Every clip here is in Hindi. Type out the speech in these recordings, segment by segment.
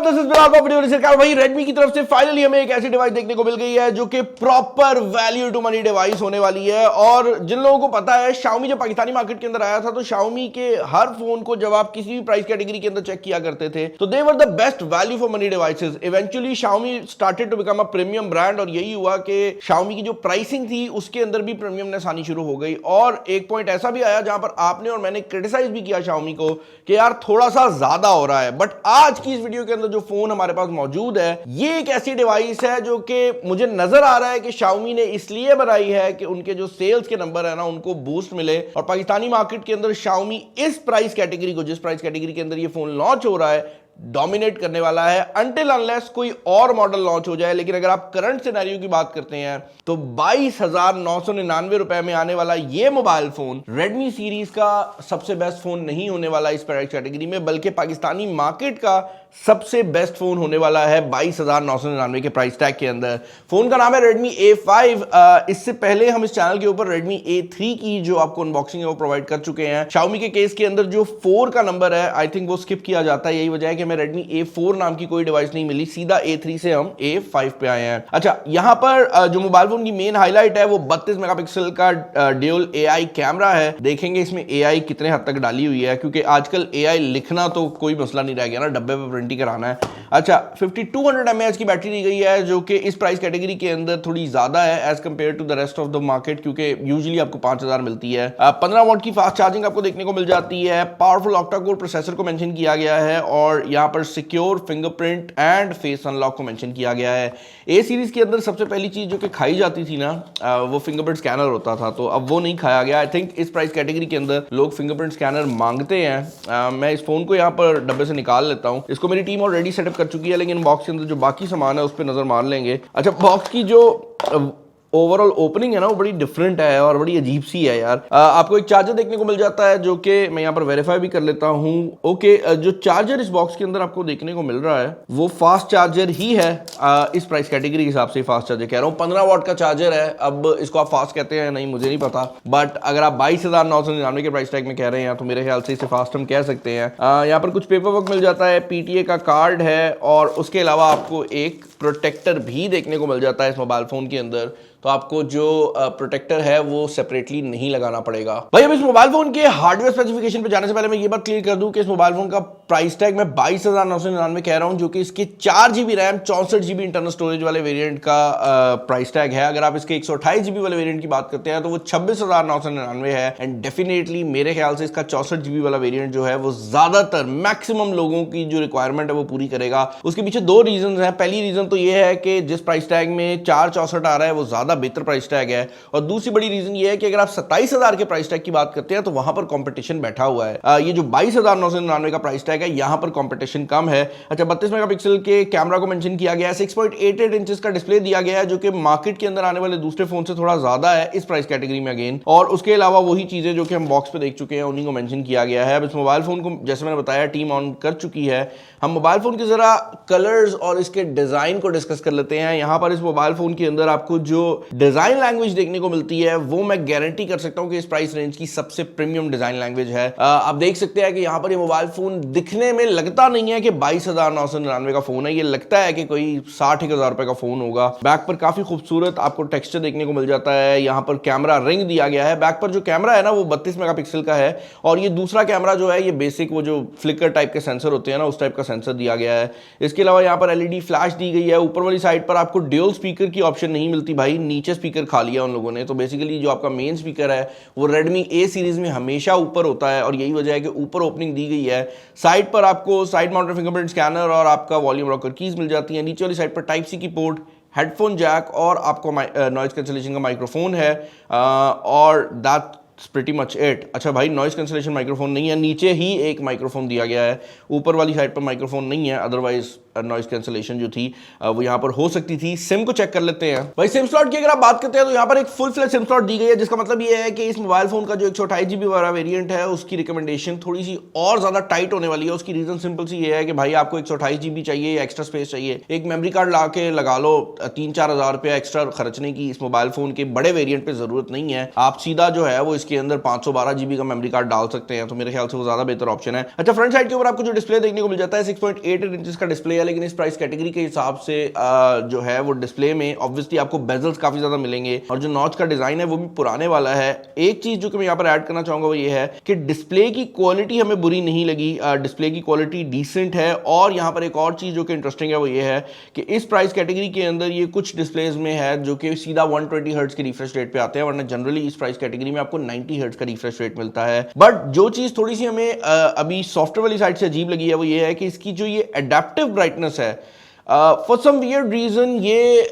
WhatsApp, this is Bilal video Sarkar. भाई रेडमी की तरफ से फाइनली हमें एक ऐसी डिवाइस देखने को मिल गई है जो कि proper value to money device होने वाली है। और जिन लोगों को पता है, Xiaomi जब पाकिस्तानी मार्केट के अंदर आया था तो Xiaomi के हर फोन को जब आप किसी भी प्राइस कैटेगरी के अंदर चेक किया करते थे तो they were the best value for money devices. Eventually Xiaomi started to become a premium brand और यही हुआ कि Xiaomi की जो प्राइसिंग थी उसके अंदर भी प्रीमियमनेस आनी शुरू हो गई। और एक पॉइंट ऐसा भी आया जहां पर आपने और मैंने क्रिटिसाइज भी किया Xiaomi को कि यार थोड़ा सा ज्यादा हो रहा है। बट आज की इस वीडियो के अंदर जो फोन हमारे पास मौजूद है ये एक ऐसी डिवाइस है जो कि मुझे नजर आ रहा है कि Xiaomi ने इसलिए बनाई है कि उनके जो सेल्स के नंबर है ना उनको बूस्ट मिले। और पाकिस्तानी मार्केट के अंदर Xiaomi इस प्राइस कैटेगरी को, जिस प्राइस कैटेगरी के अंदर ये फोन लॉन्च हो रहा है, डोमिनेट करने वाला है अनटिल अनलेस कोई और मॉडल लॉन्च हो जाए। लेकिन अगर आप करंट सिनेरियो की बात करते हैं तो 22,999 रुपए में आने वाला ये मोबाइल फोन Redmi सीरीज का सबसे बेस्ट फोन नहीं होने वाला इस प्राइस कैटेगरी में, बल्कि पाकिस्तानी मार्केट का सबसे बेस्ट फोन होने वाला है 22,999 के प्राइस टैग के अंदर। फोन का नाम है Redmi A5। इससे पहले हम इस चैनल के ऊपर Redmi A3 की जो आपको अनबॉक्सिंग है वो प्रोवाइड कर चुके हैं। Xiaomi के केस के अंदर जो 4 का नंबर है आई थिंक वो स्किप किया जाता है, यही वजह है कि हमें Redmi A4 नाम की कोई डिवाइस नहीं मिली, सीधा A3 से हम A5 पे आए हैं। अच्छा, यहां पर जो मोबाइल फोन की मेन हाईलाइट है वो 32 मेगापिक्सल का ड्यूल AI कैमरा है। देखेंगे इसमें AI कितने हद तक डाली हुई है, क्योंकि आजकल AI लिखना तो कोई मसला नहीं रह गया ना, डब्बे पे प्रिंट ही कराना है। अच्छा, 5200 mAh की बैटरी दी गई है जो कि इस प्राइस कैटेगरी के अंदर थोड़ी ज्यादा है as compare to the rest of the market, क्योंकि यूजुअली आपको 5000 मिलती है। 15 वॉट की फास्ट चार्जिंग आपको देखने को मिल जाती है। पावरफुल ऑक्टा कोर प्रोसेसर को मेंशन किया गया है और यहां पर secure fingerprint and face unlock को मेंशन किया गया है। ए सीरीज के अंदर सबसे पहली चीज जो कि खाई जाती थी ना वो फिंगरप्रिंट स्कैनर होता था, तो अब वो नहीं खाया गया। आई थिंक इस प्राइस कैटेगरी के अंदर लोग फिंगरप्रिंट स्कैनर मांगते हैं। मैं इस फोन को यहाँ पर डब्बे से निकाल लेता हूँ। इसको मेरी टीम ऑलरेडी सेटअप कर चुकी है, लेकिन बॉक्स के अंदर जो बाकी सामान है उस पर नजर मार लेंगे। अच्छा, बॉक्स की जो ओवरऑल ओपनिंग है ना वो बड़ी डिफरेंट है और बड़ी अजीब सी है यार। आपको एक चार्जर देखने को मिल जाता है जो कि मैं यहाँ पर वेरीफाई भी कर लेता हूँ। ओके, जो चार्जर इस बॉक्स के अंदर आपको देखने को मिल रहा है वो फास्ट चार्जर ही है। इस प्राइस कैटेगरी के हिसाब से फास्ट चार्जर कह रहा हूँ। 15 वॉट का चार्जर है। अब इसको आप फास्ट कहते हैं नहीं मुझे नहीं पता, बट अगर आप 22,999 के प्राइस टैग में कह रहे हैं तो मेरे ख्याल से इसे फास्ट हम कह सकते हैं। यहाँ पर कुछ पेपर वर्क मिल जाता है, PTA का कार्ड है और उसके अलावा आपको एक प्रोटेक्टर भी देखने को मिल जाता है इस मोबाइल फोन के अंदर। तो आपको जो प्रोटेक्टर है वो सेपरेटली नहीं लगाना पड़ेगा। भाई अब इस मोबाइल फोन के हार्डवेयर स्पेसिफिकेशन पे जाने से पहले मैं ये बात क्लियर कर दूं कि इस मोबाइल फोन का प्राइस टैग मैं 22,999 कह रहा हूं, जो कि इसके 4GB RAM 64GB internal storage वाले वेरिएंट का प्राइस टैग है। अगर आप इसके 128GB वाले वेरिएंट की बात करते हैं तो वो 26,999 है। एंड डेफिनेटली मेरे ख्याल से इसका 64GB वाला वेरियंट जो है वो ज्यादातर मैक्सिमम लोगों की जो रिक्वायरमेंट है वो पूरी करेगा। उसके पीछे 2 रीजन है। पहली रीजन तो ये है कि जिस प्राइस टैग में 464 आ रहा है वो ज्यादा बेहतर प्राइस टैग है, और दूसरी बड़ी रीजन ये है कि अगर आप 27,000 के प्राइस टैग की बात करते हैं तो वहां पर कंपटीशन बैठा हुआ है। ये जो 22,999 का प्राइस टैग है यहां पर कंपटीशन कम है। अच्छा, 32 मेगापिक्सल के कैमरा को मेंशन किया गया है। 6.88 इंचेस का डिस्प्ले दिया गया है जो कि मार्केट के अंदर आने वाले दूसरे फोन से थोड़ा ज्यादा है इस प्राइस कैटेगरी में अगेन। और उसके अलावा वही चीजें जो कि हम बॉक्स पे देख चुके हैं उन्हीं को मेंशन किया गया है। अब इस मोबाइल फोन को जैसे मैंने बताया टीम ऑन कर चुकी है। हम मोबाइल फोन के जरा कलर्स और इसके डिजाइन को डिस्कस कर लेते हैं। यहां पर इस मोबाइल फोन के अंदर आपको जो डिजाइन लैंग्वेज देखने को मिलती है वो मैं गारंटी कर सकता हूं कि इस प्राइस रेंज की सबसे प्रीमियम डिजाइन लैंग्वेज है। आप देख सकते हैं कि यहां पर ये मोबाइल फोन दिखने में लगता नहीं है कि 22,999 का फोन है, ये लगता है कि कोई 60,000 रुपए का फोन होगा। बैक पर काफी खूबसूरत आपको टेक्सचर देखने को मिल जाता है। यहां पर कैमरा रिंग दिया गया है। बैक पर जो कैमरा है ना वो 32 मेगापिक्सल का है और ये दूसरा कैमरा जो है ये बेसिक वो जो फ्लिकर टाइप के सेंसर होते हैं ना उस टाइप का सेंसर दिया गया है। इसके अलावा यहां पर LED फ्लैश दी गई है। ऊपर वाली साइड पर आपको ड्यूल स्पीकर की ऑप्शन नहीं मिलती भाई, नीचे स्पीकर खा लिया उन लोगों ने। तो बेसिकली जो आपका मेन स्पीकर है वो Redmi A सीरीज में हमेशा ऊपर होता है और यही वजह है कि ऊपर ओपनिंग दी गई है। साइड पर आपको साइड माउंटेड फिंगरप्रिंट स्कैनर और आपका वॉल्यूम रॉकर कीज मिल जाती है। नीचे वाली साइड पर टाइप C की पोर्ट, हेडफोन जैक और आपको नॉइज कैंसलेशन का माइक्रोफोन है और दैट्स प्रीटी मच इट। अच्छा भाई, नॉइज कैंसलेशन माइक्रोफोन नहीं है, नीचे ही एक माइक्रोफोन दिया गया है, ऊपर वाली साइड पर माइक्रोफोन नहीं है। अदरवाइज नॉइज कैंसलेशन जो थी वो यहाँ पर हो सकती थी। सिम को चेक कर लेते हैं। भाई सिम स्लॉट की अगर आप बात करते हैं तो यहाँ पर एक फुल फ्लैश सिम स्लॉट दी गई है, जिसका मतलब ये है कि इस मोबाइल फोन का जो 128GB वाला वेरिएंट है उसकी रिकमेंडेशन थोड़ी सी और ज्यादा टाइट होने वाली है। उसकी रीजन सिंपल सी ये है कि भाई आपको 128GB चाहिए, एक्स्ट्रा स्पेस चाहिए, एक मेमोरी कार्ड ला के लगा लो, 3-4 हज़ार रुपया एक्स्ट्रा खर्चने की इस मोबाइल फोन के बड़े वेरियंट पे जरूरत नहीं है। आप सीधा जो है वो इसके अंदर 512GB का मेमोरी कार्ड डाल सकते हैं, तो मेरे ख्याल से वो ज्यादा बेहतर ऑप्शन है। अच्छा, फ्रंट साइड के ऊपर आपको जो डिस्प्ले देखने को मिल जाता है 6.88 इंचेस का डिस्प्ले गया, लेकिन इस प्राइस कैटेगरी के हिसाब से जो है वो डिस्प्ले में ऑब्वियसली आपको बेजल्स काफी ज्यादा मिलेंगे और जो नॉच का डिजाइन है वो भी पुराने वाला है। एक चीज जो कि मैं यहाँ पर ऐड करना चाहूंगा वो ये है कि डिस्प्ले की क्वालिटी हमें बुरी नहीं लगी, डिस्प्ले की क्वालिटी डिसेंट है। और यहाँ पर एक और चीज जो कि इंटरेस्टिंग है वो ये है कि इस प्राइस कैटेगरी के अंदर ये कुछ डिस्प्लेज में है जो कि सीधा 120 हर्ट्ज के रिफ्रेश रेट पे आते हैं, वरना जनरली इस प्राइस कैटेगरी में आपको 90 हर्ट्ज का रिफ्रेश रेट मिलता है। बट जो चीज थोड़ी सी हमें अभी सॉफ्टवेयर वाली साइड से अजीब लगी है वो ये है कि इसकी जो ये एडेप्टिव ब्राइटनेस है फॉर सम वियर्ड रीजन ये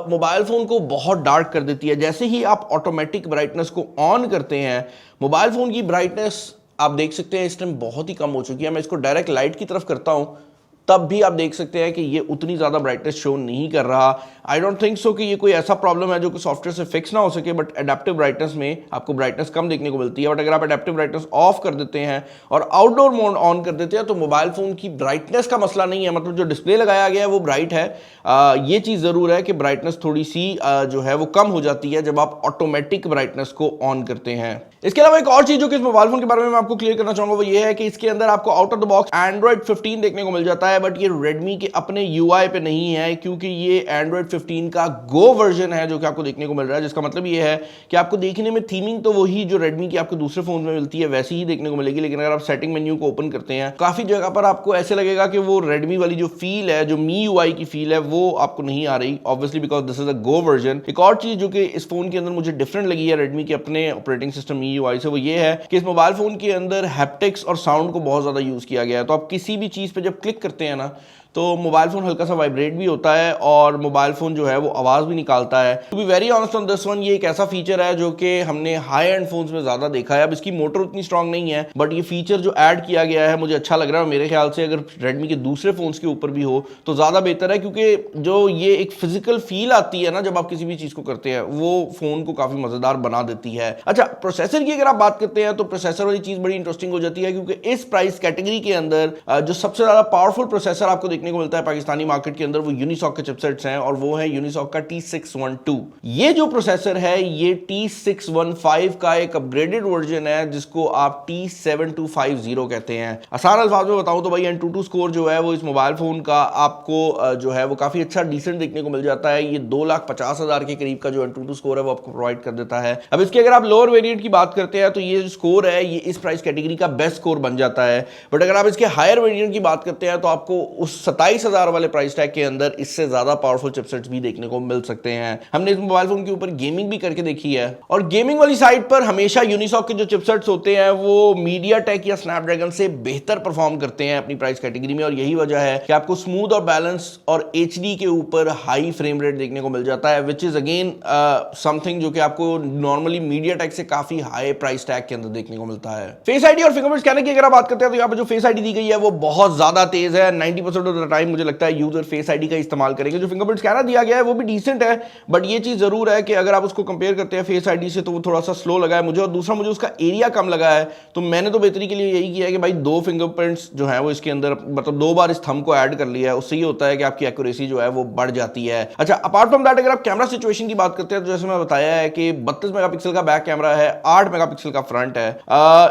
मोबाइल फोन को बहुत डार्क कर देती है। जैसे ही आप ऑटोमेटिक ब्राइटनेस को ऑन करते हैं, मोबाइल फोन की ब्राइटनेस आप देख सकते हैं इस टाइम बहुत ही कम हो चुकी है। मैं इसको डायरेक्ट लाइट की तरफ करता हूं तब भी आप देख सकते हैं कि ये उतनी ज़्यादा ब्राइटनेस शो नहीं कर रहा। आई डोंट थिंक सो कि ये कोई ऐसा प्रॉब्लम है जो कि सॉफ्टवेयर से फिक्स ना हो सके, बट एडेप्टिव ब्राइटनेस में आपको ब्राइटनेस कम देखने को मिलती है। बट अगर आप एडेप्टिव ब्राइटनेस ऑफ कर देते हैं और आउटडोर मोड ऑन कर देते हैं तो मोबाइल फोन की ब्राइटनेस का मसला नहीं है, मतलब जो डिस्प्ले लगाया गया है वो ब्राइट है। ये चीज़ ज़रूर है कि ब्राइटनेस थोड़ी सी जो है वो कम हो जाती है जब आप ऑटोमेटिक ब्राइटनेस को ऑन करते हैं। इसके अलावा एक और चीज़ जो कि इस मोबाइल फोन के बारे में मैं आपको क्लियर करना चाहूंगा वो ये है कि इसके अंदर आपको out of the box Android 15 देखने को मिल जाता है, बट ये रेडमी के अपने यूआई पे नहीं है, क्योंकि ये एंड्रॉइड 15 का गो वर्जन है जो कि आपको देखने को मिल रहा है। जिसका मतलब ये है कि आपको देखने में थीमिंग तो वही जो रेडमी की आपको दूसरे फोन में मिलती है वैसी ही देखने को मिलेगी, लेकिन अगर आप सेटिंग मेन्यू को ओपन करते हैं काफी जगह पर आपको ऐसे लगेगा कि वो रेडमी वाली जो फील है, जो मी यूआई की फील है, वो आपको नहीं आ रही, obviously because this is a go version. एक और चीज जो कि इस फोन के अंदर मुझे डिफरेंट लगी है रेडमी के अपने ऑपरेटिंग सिस्टम मी यूआई से, वो ये है कि इस मोबाइल फोन के अंदर हैप्टिक्स और साउंड को बहुत ज्यादा यूज किया गया है। तो आप किसी भी चीज पे जब क्लिक करते हैं ना तो मोबाइल फोन हल्का सा वाइब्रेट भी होता है और मोबाइल फोन जो है वो आवाज भी निकालता है। To be very honest on this one, ये एक ऐसा फीचर है जो कि हमने हाई एंड फोन्स में ज्यादा देखा है। अब इसकी मोटर उतनी स्ट्रांग नहीं है, बट ये फीचर जो ऐड किया गया है मुझे अच्छा लग रहा है। मेरे ख्याल से अगर रेडमी के दूसरे फोन्स के ऊपर भी हो तो ज्यादा बेहतर है, क्योंकि जो ये एक फिजिकल फील आती है ना जब आप किसी भी चीज को करते हैं वो फोन को काफी मजेदार बना देती है। अच्छा, प्रोसेसर की अगर आप बात करते हैं तो प्रोसेसर वाली चीज बड़ी इंटरेस्टिंग हो जाती है, क्योंकि इस प्राइस कैटेगरी के अंदर जो सबसे ज्यादा पावरफुल प्रोसेसर आपको देखने को मिलता है पाकिस्तानी मार्केट के अंदर वो यूनिसॉक के चिपसेट्स हैं, और वो है यूनिसॉक का T612। ये जो प्रोसेसर है ये T615 का एक अपग्रेडेड वर्जन है जिसको आप T7250 कहते हैं। आसान अल्फाज में बताऊं तो भाई Antutu स्कोर जो है वो इस मोबाइल फोन का आपको जो है वो काफी अच्छा डिसेंट देखने को मिल जाता है। ये 2,50,000 के करीब का जो Antutu स्कोर है वो आपको प्रोवाइड कर देता है। अब इसके अगर आप लोअर वेरिएंट की बात करते हैं तो ये जो स्कोर है ये इस प्राइस कैटेगरी का बेस्ट स्कोर बन जाता है, बट अगर आप इसके हायर वेरिएंट की बात करते हैं तो आपको उस 27,000 वाले प्राइस टैग के अंदर इससे ज्यादा पावरफुल चिपसेट्स भी देखने को मिल सकते हैं। हमने इस मोबाइल फोन के ऊपर गेमिंग भी करके देखी है, और गेमिंग वाली साइड पर हमेशा यूनिसॉक के जो चिपसेट्स होते हैं वो मीडियाटेक या स्नैपड्रैगन से बेहतर परफॉर्म करते हैं अपनी प्राइस कैटेगरी में, और यही वजह है कि आपको स्मूथ और बैलेंस और एचडी के ऊपर हाई फ्रेम रेट देखने को मिल जाता है, विच इज अगेन समथिंग जो कि आपको नॉर्मली मीडियाटेक से काफी हाई प्राइस टैग के अंदर देखने को मिलता है। फेस आईडी और फिंगरप्रिंट स्कैनर की अगर आप बात करते हैं तो यहाँ पर जो फेस आईडी दी गई है वो बहुत ज्यादा तेज है। 90% ऑफ द टाइम मुझे लगता है यूजर फेस आईडी का इस्तेमाल करेंगे। जो फिंगरप्रिंट स्कैनर दिया गया है वो भी डिसेंट है, बट ये चीज जरूर है कि अगर आप उसको कंपेयर करते हैं फेस आईडी से तो वो थोड़ा सा स्लो लगा है मुझे, और दूसरा मुझे उसका एरिया कम लगा है। तो मैंने तो बेहतरी के लिए यही किया है कि भाई 2 फिंगरप्रिंट्स जो है वो इसके अंदर मतलब 2 बार इस थंब को ऐड कर लिया है, उससे ये होता है कि आपकी एक्यूरेसी जो है वो बढ़ जाती है। अच्छा, अपार्ट फ्रॉम दैट अगर आप कैमरा सिचुएशन की बात करते हैं तो जैसे मैं बताया है कि 32 मेगापिक्सल का बैक कैमरा है, 8 मेगापिक्सल का फ्रंट है।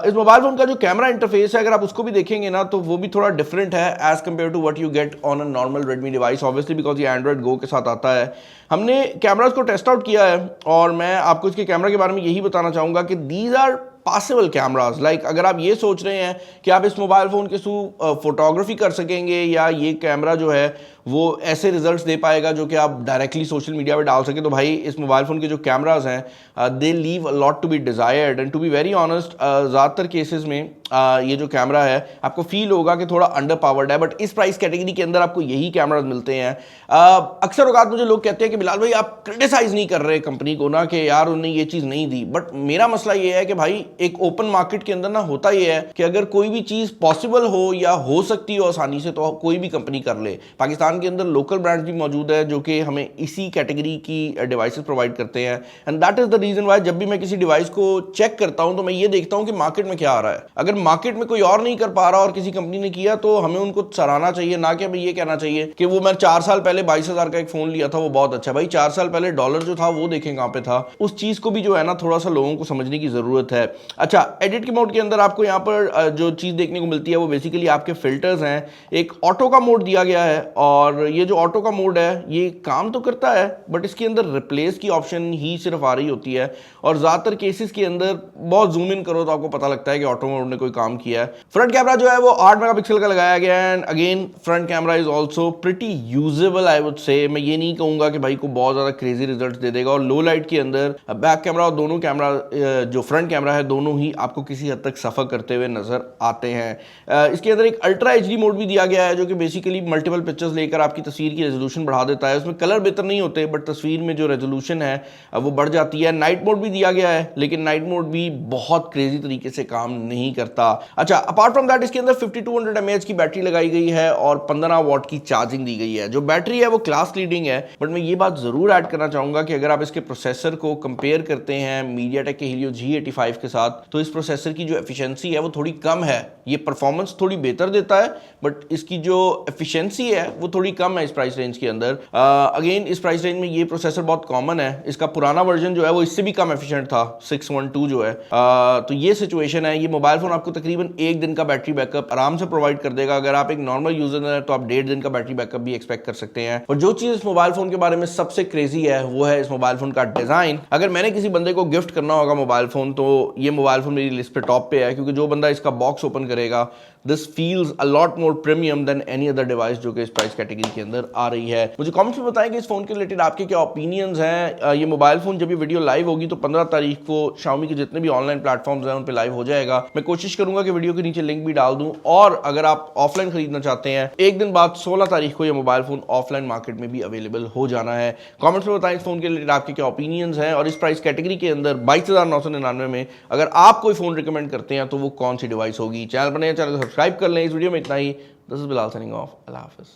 इस मोबाइल फोन का जो कैमरा इंटरफेस है अगर आप उसको भी देखेंगे ना तो वो भी थोड़ा डिफरेंट है as compare to what you get on a normal Redmi device, obviously because ये एंड्रॉइड गो के साथ आता है। हमने कैमरास को टेस्ट आउट किया है और मैं आपको इसके कैमरा के बारे में यही बताना चाहूंगा कि these are possible cameras. Like अगर आप ये सोच रहे हैं कि आप इस मोबाइल फोन के थ्रू फोटोग्राफी कर सकेंगे या ये कैमरा जो है वो ऐसे रिजल्ट्स दे पाएगा जो कि आप डायरेक्टली सोशल मीडिया पे डाल सके, तो भाई इस मोबाइल फोन के जो कैमरास हैं they leave a lot to be desired. And to be very honest ज़्यादातर केसेस में ये जो कैमरा है आपको फील होगा कि थोड़ा अंडर पावर्ड है, बट इस प्राइस कैटेगरी के अंदर आपको यही कैमरास मिलते हैं। अक्सर औकात मुझे लोग कहते हैं कि बिलाल भाई आप क्रिटिसाइज नहीं कर रहे कंपनी को ना कि यार उन्हें ये चीज़ नहीं दी, बट मेरा मसला ये है कि भाई एक ओपन मार्केट के अंदर ना होता ये है कि अगर कोई भी चीज़ पॉसिबल हो या हो सकती हो आसानी से तो कोई भी कंपनी कर ले। पाकिस्तान पाकिस्तान के अंदर लोकल ब्रांड्स भी मौजूद है जो कि हमें इसी कैटेगरी की डिवाइसेस प्रोवाइड करते हैं। And that is the reason why जब भी मैं किसी डिवाइस को चेक करता हूं तो मैं ये देखता हूं कि मार्केट में क्या आ रहा है। अगर मार्केट में कोई और नहीं कर पा रहा और किसी कंपनी ने किया तो हमें उनको सराहना चाहिए, ना कि हमें ये कहना चाहिए कि वो मैं 4 साल पहले 22,000 का एक फोन लिया था वो बहुत अच्छा। भाई 4 साल पहले डॉलर जो था वो देखें कहां पे था। उस चीज को भी जो है ना थोड़ा सा लोगों को समझने की जरूरत है। अच्छा, एडिट के मोड के अंदर आपको यहाँ पर जो चीज देखने को मिलती है वो बेसिकली आपके फिल्टर्स हैं। एक ऑटो का मोड दिया गया है और ये जो ऑटो का मोड है ये काम तो करता है बट इसके अंदर रिप्लेस की ऑप्शन ही सिर्फ आ रही होती है और ज्यादातर केसेस के अंदर बहुत जूम इन करो तो आपको पता लगता है कि ऑटो मोड ने कोई काम किया है। फ्रंट कैमरा जो है वो 8 मेगापिक्सल का लगाया गया है and again front camera is also pretty usable I would say. मैं ये नहीं कहूंगा कि भाई को बहुत ज्यादा क्रेजी रिजल्ट दे देगा और लो लाइट के अंदर बैक कैमरा और दोनों कैमरा जो फ्रंट कैमरा है दोनों ही आपको किसी हद तक सफर करते हुए नजर आते हैं। इसके अंदर एक अल्ट्रा एचडी मोड भी दिया गया है जो कि बेसिकली मल्टीपल पिक्चर्स लेकर आपकी तस्वीर की रेजोल्यूशन बढ़ा देता है। उसमें कलर बेहतर नहीं होते बट तस्वीर में जो रेजोल्यूशन है वो बढ़ जाती है। नाइट मोड भी दिया गया है लेकिन नाइट मोड भी बहुत क्रेजी तरीके से काम नहीं करता। अच्छा, अपार्ट फ्रॉम दैट इसके अंदर 5200 mAh की बैटरी लगाई गई है और 15 वॉट की चार्जिंग दी गई है। जो बैटरी है वो क्लास लीडिंग है बट मैं ये बात जरूर ऐड करना चाहूंगा कि अगर आप इसके प्रोसेसर को कंपेयर करते हैं मीडियाटेक के Helio G85 के साथ तो इस प्रोसेसर की जो एफिशिएंसी है वो थोड़ी कम है। ये परफॉर्मेंस थोड़ी बेहतर देता है बट इसकी जो एफिशिएंसी है वो थोड़ी कम है इस प्राइस रेंज के अंदर। अगेन इस प्राइस रेंज में ये प्रोसेसर बहुत कॉमन है। इसका पुराना वर्जन जो है वो इससे भी कम एफिशिएंट था 612 जो है। तो ये सिचुएशन है। ये मोबाइल फोन आपको तकरीबन 1 दिन का बैटरी बैकअप आराम से प्रोवाइड कर देगा। अगर आप एक नॉर्मल यूजर हैं तो आप 1.5 दिन का बैटरी बैकअप भी एक्सपेक्ट कर सकते हैं। और जो चीज इस मोबाइल फोन के बारे में सबसे क्रेजी है वो है इस मोबाइल फोन का डिजाइन। अगर मैंने किसी बंदे को गिफ्ट करना होगा मोबाइल फोन तो ये मोबाइल फोन मेरी लिस्ट पे टॉप पे है क्योंकि जो बंदा इसका बॉक्स ओपन करेगा this feels a lot more premium than any other device जो कि इस प्राइस कैटेगरी के अंदर आ रही है। मुझे कमेंट्स में बताएं कि इस फोन के रिलेटेड आपके क्या ओपिनियंस हैं। ये मोबाइल फोन जब ये वीडियो लाइव होगी तो 15 तारीख को Xiaomi के जितने भी ऑनलाइन प्लेटफॉर्म्स हैं उन पे लाइव हो जाएगा। मैं कोशिश करूंगा कि वीडियो के नीचे लिंक भी डाल दूं और अगर आप ऑफलाइन खरीदना चाहते हैं एक दिन बाद 16 तारीख को ये मोबाइल फोन ऑफलाइन मार्केट में भी अवेलेबल हो जाना है। कमेंट्स में बताएं इस फोन के रिलेटेड आपके क्या ओपिनियंस हैं और इस प्राइस कैटेगरी के अंदर 22,999 में अगर आप कोई फोन रिकमेंड करते हैं तो वो कौन सी डिवाइस होगी। चैनल पर नए चैनल सब्सक्राइब कर लें। इस वीडियो में इतना ही। This is Bilal signing off. अल्लाह हाफिज़।